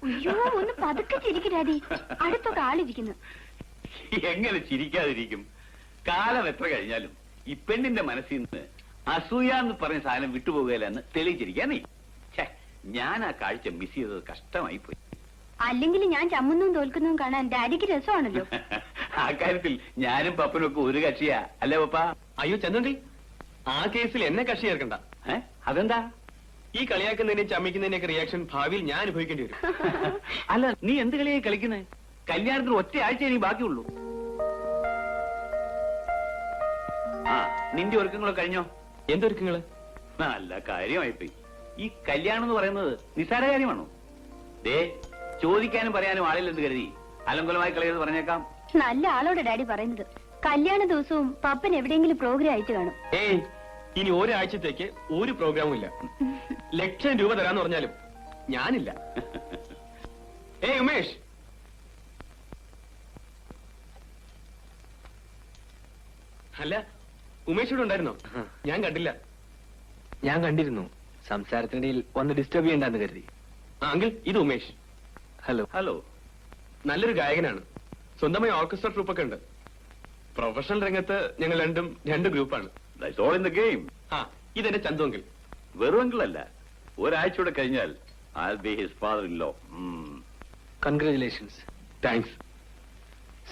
അയ്യോ ഒന്ന് പതുക്കെ ചിരിക്കരാതി, അടുത്തൊക്കെ ആളിരിക്കുന്നു. എങ്ങനെ ചിരിക്കാതിരിക്കും? കാലം എത്ര കഴിഞ്ഞാലും ഈ പെണ്ണിന്റെ മനസ്സിൽ നിന്ന് അസൂയ എന്ന് പറഞ്ഞ സാധനം വിട്ടുപോകുകയില്ലെന്ന് തെളിയിച്ചിരിക്കാൻ നീ. ഞാൻ ആ കാഴ്ച മിസ് ചെയ്തത് കഷ്ടമായി പോയി. അല്ലെങ്കിൽ ഞാൻ ചമ്മുന്നതും തോൽക്കുന്നതും കാണാൻ ഡാഡിക്ക് രസമാണല്ലോ. ആ കാര്യത്തിൽ ഞാനും പപ്പനും ഒക്കെ ഒരു കക്ഷിയാ, അല്ലേ പപ്പ? അയ്യോ ചന്ദ്രൻ, ആ കേസിൽ എന്നെ കക്ഷി ചേർക്കണ്ട. അതെന്താ? ഈ കളിയാക്കുന്നതിനെയും ചമ്മിക്കുന്നതിനെയൊക്കെ റിയാക്ഷൻ ഭാവിയിൽ ഞാൻ അനുഭവിക്കേണ്ടി വരും. അല്ല, നീ എന്ത് കളിയായി കളിക്കുന്നത്? കല്യാണത്തിന് ഒറ്റ ആഴ്ച ഇനി ബാക്കിയുള്ളൂ. ആ, നിന്റെ ഒരുക്കങ്ങളൊക്കെ കഴിഞ്ഞോ? എന്തൊരുക്കങ്ങള്? നല്ല കാര്യമായിപ്പോയി. ഈ കല്യാണം എന്ന് പറയുന്നത് നിസ്സാര കാര്യമാണോ? ദേ, ചോദിക്കാനും പറയാനും ആളില്ലെന്ന് കരുതി അലങ്കുലമായി കളയത് പറഞ്ഞേക്കാം. നല്ല ആളോട് ഡാഡി പറയുന്നത്. കല്യാണ ദിവസവും പപ്പൻ എവിടെയെങ്കിലും പ്രോഗ്രാം ആയിട്ട് കാണും. ഏയ്, ഇനി ഒരാഴ്ചത്തേക്ക് ഒരു പ്രോഗ്രാമും ഇല്ല. 1,00,000 രൂപ തരാന്ന് പറഞ്ഞാലും ഞാനില്ല. ഏയ് ഉമേഷ്, അല്ല ഉമേഷ് ഇവിടെ ഉണ്ടായിരുന്നോ? ഞാൻ കണ്ടില്ല. ഞാൻ കണ്ടിരുന്നു. സംസാരത്തിനിടയിൽ വന്ന് ഡിസ്റ്റർബ് ചെയ്യണ്ടെന്ന് കരുതി. അങ്കിൾ, ഇത് ഉമേഷ്. ഹലോ. ഹലോ. നല്ലൊരു ഗായകനാണ്. സ്വന്തമായി ഓർക്കസ്ട്ര ട്രൂപ്പൊക്കെ ഉണ്ട്. പ്രൊഫഷണൽ രംഗത്ത് ഞങ്ങൾ രണ്ടും 2 ഗ്രൂപ്പാണ്. ആ, ഇതെന്റെ ചന്തു അങ്കിൾ. വെറും അങ്കിളല്ല, ഒരാഴ്ചയോടെ കഴിഞ്ഞാൽ I'll be his father-in-law. Congratulations. Thanks.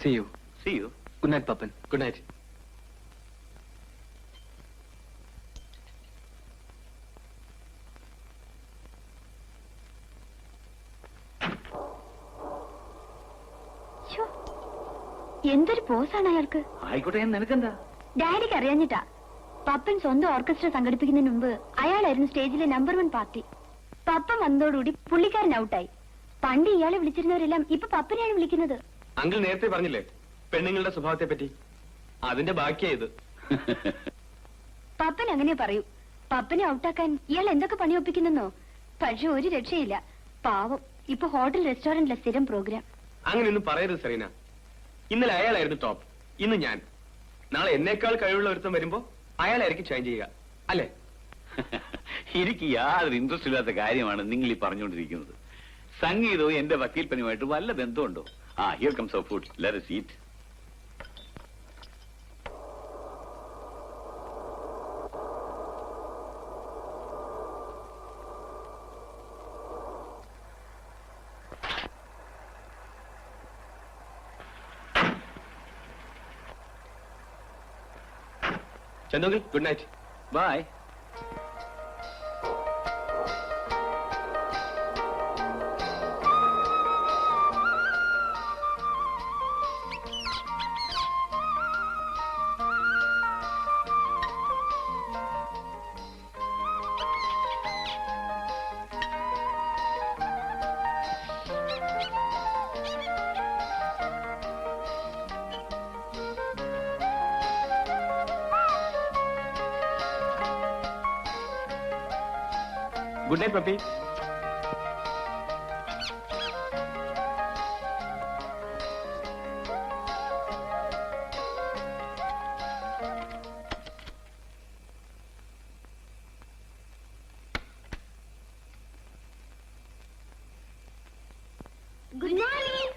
See you. See you. Good night, Pappan. Good night. എന്തൊരു പോസാണ് അയാൾക്ക്. ആയിക്കോട്ടെ, നിനക്കെന്താ? ഡാഡിക്ക് അറിയാഞ്ഞിട്ടാ. പപ്പൻ സ്വന്തം ഓർക്കസ്ട്ര സംഘടിപ്പിക്കുന്നതിന് മുമ്പ് അയാളായിരുന്നു സ്റ്റേജിലെ നമ്പർ 1 പാർട്ടി. പപ്പൻ വന്നതോടുകൂടി പുള്ളിക്കാരൻ ഔട്ടായി. പണ്ട് ഇയാളെ വിളിച്ചിരുന്നവരെല്ലാം ഇപ്പൊ പപ്പനെയാണ് വിളിക്കുന്നത്. അങ്കിൾ നേരത്തെ പറഞ്ഞില്ലേ പെണ്ണുങ്ങളുടെ സ്വഭാവത്തെ പറ്റി? അതിന്റെ ബാക്കിയായത്. പപ്പൻ അങ്ങനെ പറയൂ. പപ്പനെ ഔട്ടാക്കാൻ ഇയാൾ എന്തൊക്കെ പണിയൊപ്പിക്കുന്നെന്നോ. പക്ഷെ ഒരു രക്ഷയില്ല. പാവം, ഇപ്പൊ ഹോട്ടൽ റെസ്റ്റോറന്റിലെ സ്ഥിരം പ്രോഗ്രാം. അങ്ങനെയൊന്നും പറയരുത് സെറീന. ഇന്നലെ അയാളായിരുന്നു ടോപ്പ്, ഇന്ന് ഞാൻ. നാളെ എന്നേക്കാൾ കഴിവുള്ള ഒരുത്തം വരുമ്പോ അയാളായിരിക്കും ഷൈൻ ചെയ്യുക, അല്ലേ? എനിക്ക് യാതൊരു ഇൻട്രസ്റ്റ് ഇല്ലാത്ത കാര്യമാണ് നിങ്ങൾ ഈ പറഞ്ഞുകൊണ്ടിരിക്കുന്നത്. സംഗീതവും എന്റെ വക്കീൽ പണിയുമായിട്ട് വല്ല ബന്ധമുണ്ടോ? Here comes our food. Let us eat. Chandu, good night. Bye. Good night puppy. Good morning.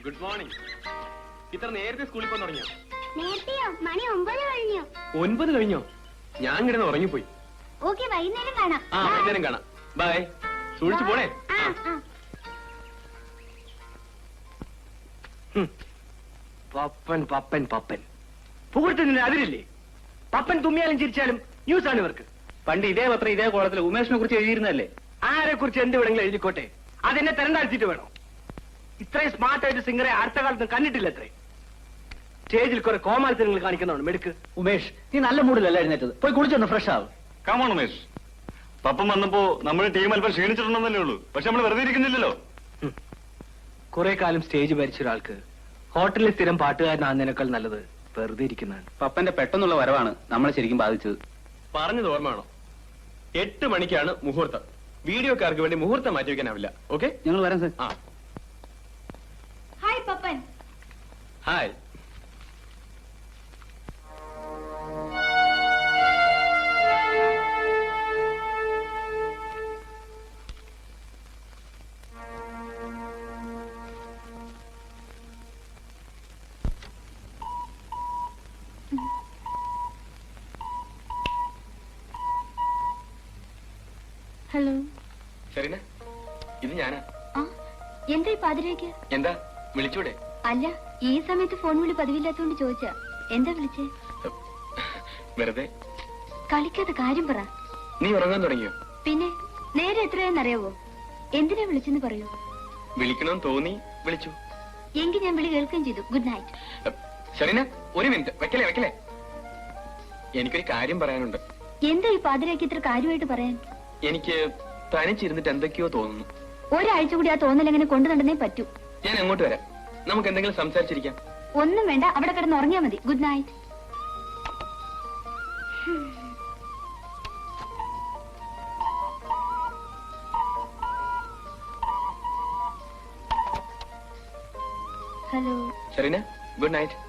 Good morning. ഇത്ര നേരത്തെ സ്കൂളിൽ പോകാൻ തുടങ്ങിയോ? നേരത്തെയോ? മണി 9 കഴിഞ്ഞു. 9 കഴിഞ്ഞോ? ഞാൻ കിടന്ന് ഉറങ്ങിപ്പോയി. ഓക്കെ, വൈകുന്നേരം കാണാം. വൈകുന്നേരം കാണാം. ബൈ. സൂക്ഷിച്ചു പോണേ. പപ്പൻ പപ്പൻ പപ്പൻ പുകഴ്ത്തുന്നതിന് അതിരില്ലേ? പപ്പൻ തുമ്മിയാലും ചിരിച്ചാലും ന്യൂസാണ് ഇവർക്ക്. പണ്ട് ഇതേ പത്രം ഇതേ കോളത്തിൽ ഉമേഷിനെ കുറിച്ച് എഴുതിയിരുന്നല്ലേ? ആരെ കുറിച്ച് എന്ത് വേണമെങ്കിലും എഴുതിക്കോട്ടെ, അതെന്നെ തരണ്ടാഴ്ചിട്ട് വേണോ? ഇത്രയും സ്മാർട്ടായിട്ട് സിംഗറെ അടുത്ത കാലത്ത് കണ്ടിട്ടില്ല. അത്രേ സ്റ്റേജിൽ കുറെ കോമാളിത്തരങ്ങൾ കാണിക്കുന്നതാണ് മെടുക്ക്. ഉമേഷ്, നീ നല്ല മൂഡിലല്ല എഴുന്നേറ്റത്. പോയി കുളിച്ചൊന്ന് ഫ്രഷ് ആവും. കമോൺ ഉമേഷ്. പപ്പം വന്നപ്പോ നമ്മുടെ ടീം അല്പം ക്ഷീണിച്ചിട്ടുണ്ടെന്നല്ലേ ഉള്ളൂ. പക്ഷെ നമ്മൾ വെറുതെ ഇരിക്കുന്നില്ലല്ലോ. കുറെ കാലം സ്റ്റേജ് ഭരിച്ച ഒരാൾക്ക് ഹോട്ടലിൽ സ്ഥിരം പാട്ടുകാരനാകുന്നതിനേക്കാൾ നല്ലത് വെറുതെ ഇരിക്കുന്നതാണ്. പപ്പന്റെ പെട്ടെന്നുള്ള വരവാണ് നമ്മളെ ശരിക്കും ബാധിച്ചത്. പറഞ്ഞത് ഓർമ്മയാണോ? 8 മണിക്കാണ് മുഹൂർത്തം. വീഡിയോക്കാർക്ക് വേണ്ടി മുഹൂർത്തം മാറ്റി വെക്കാനാവില്ല. ഓക്കെ, ഞങ്ങൾ വരാം sir. Hi Pappan. Hi. Hello. Serena, ഇത് ഞാനാ. ആ, എന്താ ഈ പാതിരേക്ക്? എന്താ വിളിച്ചൂടെ? അല്ല, ഈ സമയത്ത് ഫോൺ വിളി പതിവില്ലാത്തോണ്ട് ചോദിച്ചാ. എന്താ വിളിച്ചേ? വെറുതെ. കളിക്കാത്ത കാര്യം പറ. നീ ഉറങ്ങാൻ തുടങ്ങിയോ? പിന്നെ നേരെ എത്രയാന്നറിയാവോ? എന്തിനാ വിളിച്ചെന്ന് പറയൂ. വിളിക്കണമെന്ന് തോന്നി വിളിച്ചു. എങ്കിൽ ഞാൻ വിളി കേൾക്കുകയും ചെയ്തു. Good night. സെറീന, ഒരു മിനിറ്റ്. വെക്കലേ. എനിക്കൊരു കാര്യം പറയാനുണ്ട്. എന്താ ഈ പാതിരാക്കി ഇത്ര കാര്യമായിട്ട് പറയാൻ? എനിക്ക് തനിച്ചിരുന്നിട്ട് എന്തൊക്കെയോ തോന്നുന്നു. ഒരാഴ്ച കൂടി ആ തോന്നൽ എങ്ങനെ കൊണ്ടു നടന്നേ പറ്റൂ. ഞാൻ അങ്ങോട്ട് വരാം. നമുക്ക് എന്തെങ്കിലും സംസാരിച്ചിരിക്കാം. ഒന്നും വേണ്ട, അവിടെ കിടന്ന് ഉറങ്ങിയാ മതി. Good night. Hello. Serena, good night.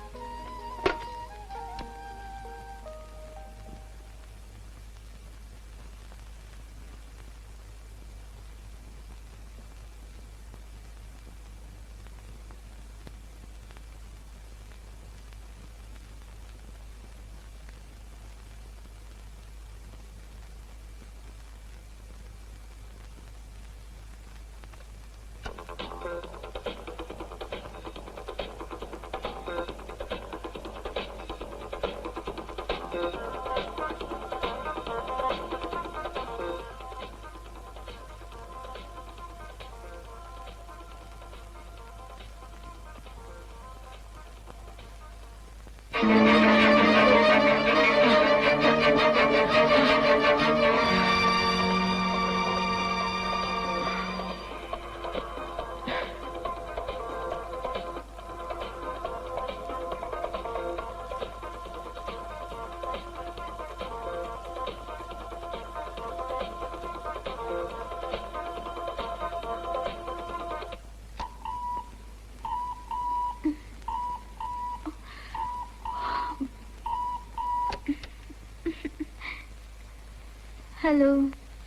Hello.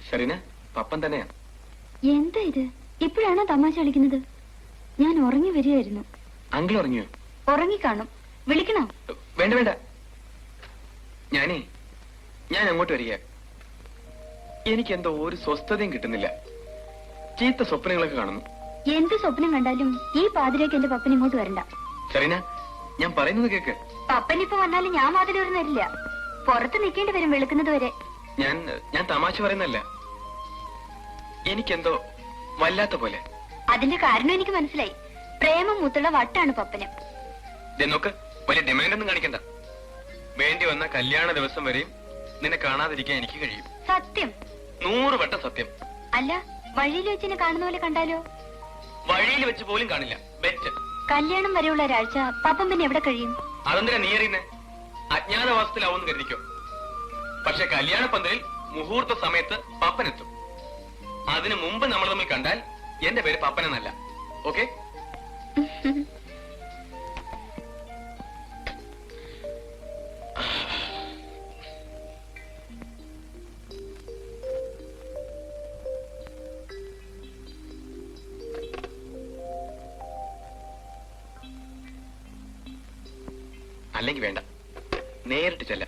Serena, Pappan തന്നെയാ. എന്താ ഇത്? ഇപ്പോഴാണോ തമാശ കളിക്കുന്നത്? ഞാൻ ഉറങ്ങി വരികയായിരുന്നു. അങ്കിൾ ഉറങ്ങിയോ? ഉറങ്ങിക്കാണും. വിളിക്കണോ? വേണ്ട. ഞാൻ അങ്ങോട്ട് വരിക. എനിക്കെന്തോ ഒരു സ്വസ്ഥതയും കിട്ടുന്നില്ല. ചീത്ത സ്വപ്നങ്ങളൊക്കെ കാണുന്നു. എന്ത് സ്വപ്നം കണ്ടാലും ഈ പാതിരേക്ക് എന്റെ പപ്പൻ ഇങ്ങോട്ട് വരണ്ട. സെറീന, ഞാൻ പറയുന്നത് കേക്ക്. പപ്പനിപ്പോ വന്നാലും ഞാൻ വാതിലൂർ വരില്ല. പുറത്ത് നിൽക്കേണ്ടി വരും വെളുക്കുന്നത് വരെ. ഞാൻ തമാശ പറയുന്നല്ല. എനിക്കെന്തോ വല്ലാത്ത പോലെ. അതിന്റെ കാരണം എനിക്ക് മനസ്സിലായി. പ്രേമം മുത്തുള്ള വട്ടാണ് പപ്പന്. നോക്ക്, വലിയ ഡിമാൻഡൊന്നും കാണിക്കണ്ട. വേണ്ടി വന്ന കല്യാണ ദിവസം വരെയും നിന്നെ കാണാതിരിക്കാൻ എനിക്ക് കഴിയും. സത്യം? 100 വട്ടം സത്യം. അല്ല, വഴിയിൽ വെച്ച് എന്നെ കാണുന്ന പോലെ കണ്ടാലോ? വഴിയിൽ വെച്ച് പോലും കാണില്ല. ബെറ്റ്. കല്യാണം വരെയുള്ള ഒരാഴ്ച പപ്പൻ പിന്നെ എവിടെ കഴിയും? അതെന്തിനാ നീ അറിയുന്നേ? അജ്ഞാതവാസത്തിലാവുമെന്ന് കരുതിക്കോ. പക്ഷെ കല്യാണ പന്തലിൽ മുഹൂർത്ത സമയത്ത് പപ്പനെത്തും. അതിനു മുമ്പ് നമ്മൾ തമ്മിൽ കണ്ടാൽ എന്റെ പേര് പപ്പനെന്നല്ല. ഓക്കെ? അല്ലെങ്കിൽ വേണ്ട, നേരിട്ട് ചെല്ല.